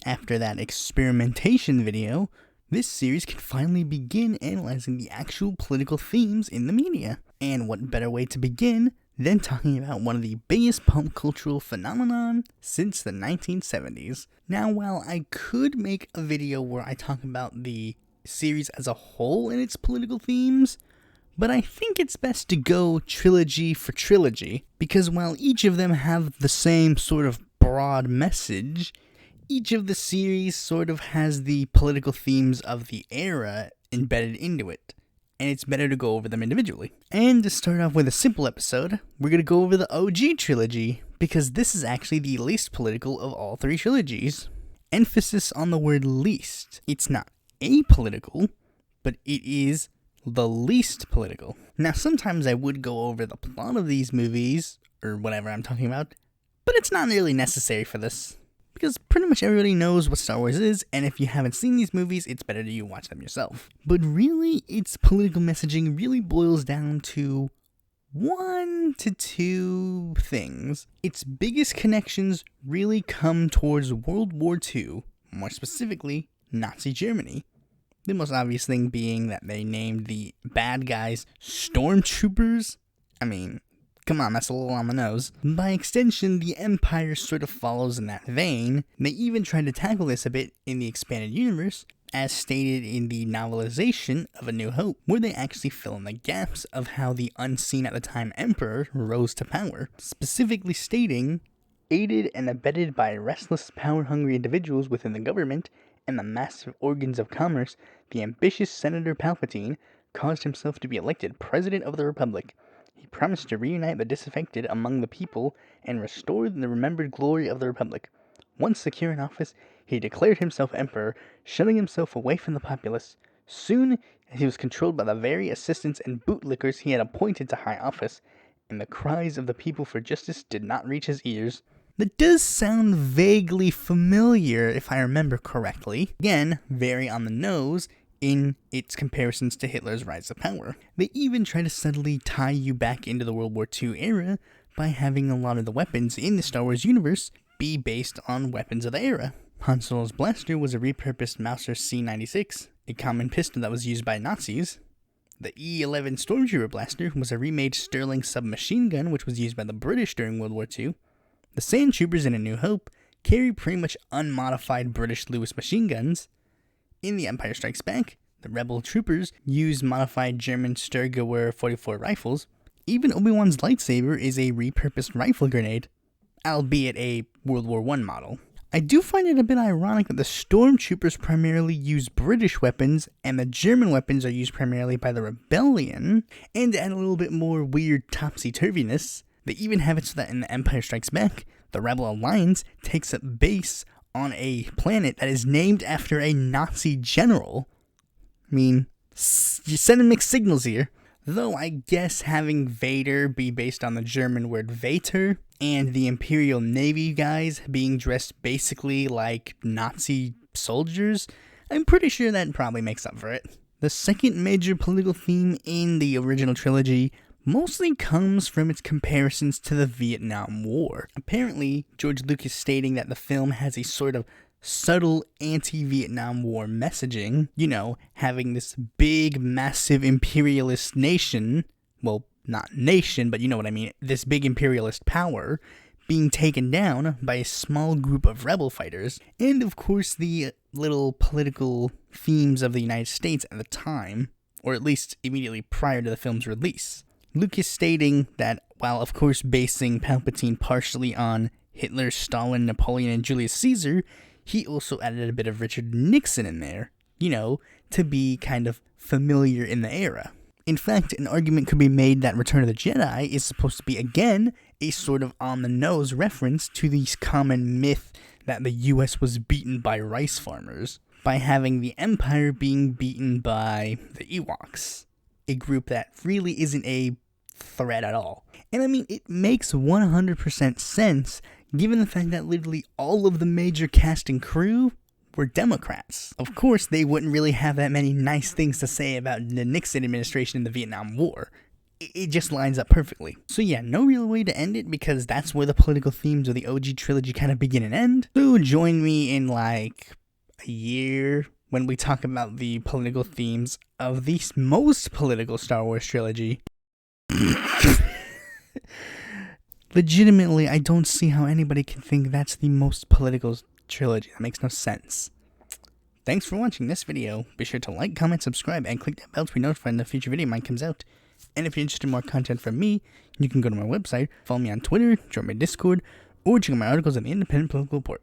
After that experimentation video, this series can finally begin analyzing the actual political themes in the media. And what better way to begin than talking about one of the biggest pop cultural phenomenon since the 1970s. Now, while I could make a video where I talk about the series as a whole and its political themes, but I think it's best to go trilogy for trilogy, because while each of them have the same sort of broad message, each of the series sort of has the political themes of the era embedded into it, and it's better to go over them individually. And to start off with a simple episode, we're going to go over the OG trilogy, because this is actually the least political of all three trilogies. Emphasis on the word least. It's not apolitical, but it is the least political. Now, sometimes I would go over the plot of these movies, or whatever I'm talking about, but it's not really necessary for this, because pretty much everybody knows what Star Wars is, and if you haven't seen these movies, it's better that you watch them yourself. But really, its political messaging really boils down to 1 to 2 things. Its biggest connections really come towards World War II, more specifically, Nazi Germany. The most obvious thing being that they named the bad guys stormtroopers. I mean, come on, that's a little on the nose. By extension, the Empire sort of follows in that vein. They even tried to tackle this a bit in the expanded universe, as stated in the novelization of A New Hope, where they actually fill in the gaps of how the unseen at the time Emperor rose to power, specifically stating, aided and abetted by restless, power-hungry individuals within the government and the massive organs of commerce, the ambitious Senator Palpatine caused himself to be elected President of the Republic. He promised to reunite the disaffected among the people and restore the remembered glory of the Republic. Once secure in office, he declared himself emperor, shutting himself away from the populace. Soon, he was controlled by the very assistants and bootlickers he had appointed to high office, and the cries of the people for justice did not reach his ears. That does sound vaguely familiar, if I remember correctly. Again, very on the nose in its comparisons to Hitler's rise to power. They even try to subtly tie you back into the World War II era by having a lot of the weapons in the Star Wars universe be based on weapons of the era. Han Solo's blaster was a repurposed Mauser C-96, a common pistol that was used by Nazis. The E-11 Stormtrooper blaster was a remade Sterling submachine gun which was used by the British during World War II. The Sand Troopers in A New Hope carry pretty much unmodified British Lewis machine guns. In The Empire Strikes Back, the Rebel troopers use modified German Sturgewehr 44 rifles. Even Obi-Wan's lightsaber is a repurposed rifle grenade, albeit a World War I model. I do find it a bit ironic that the Stormtroopers primarily use British weapons and the German weapons are used primarily by the Rebellion, and to add a little bit more weird topsy-turviness, they even have it so that in The Empire Strikes Back, the Rebel Alliance takes up base on a planet that is named after a Nazi general. I mean, you're sending mixed signals here. Though I guess having Vader be based on the German word Vater, and the Imperial Navy guys being dressed basically like Nazi soldiers, I'm pretty sure that probably makes up for it. The second major political theme in the original trilogy mostly comes from its comparisons to the Vietnam War. Apparently, George Lucas stating that the film has a sort of subtle anti-Vietnam War messaging, having this big, massive imperialist nation, well, not nation, but you know what I mean, this big imperialist power being taken down by a small group of rebel fighters, and of course the little political themes of the United States at the time, or at least immediately prior to the film's release. Lucas stating that while of course basing Palpatine partially on Hitler, Stalin, Napoleon, and Julius Caesar, he also added a bit of Richard Nixon in there, to be kind of familiar in the era. In fact, an argument could be made that Return of the Jedi is supposed to be, again, a sort of on-the-nose reference to the common myth that the US was beaten by rice farmers, by having the Empire being beaten by the Ewoks, a group that really isn't a threat at all. And I mean, it makes 100% sense, given the fact that literally all of the major cast and crew were Democrats. Of course, they wouldn't really have that many nice things to say about the Nixon administration in the Vietnam War. it just lines up perfectly. So yeah, no real way to end it because that's where the political themes of the OG trilogy kind of begin and end. So join me in like a year when we talk about the political themes of the most political Star Wars trilogy. Legitimately, I don't see how anybody can think that's the most political trilogy. That makes no sense. Thanks for watching this video. Be sure to like, comment, subscribe, and click that bell to be notified when the future video mine comes out. And if you're interested in more content from me, you can go to my website, follow me on Twitter, join my Discord, or check out my articles on the Independent Political Report.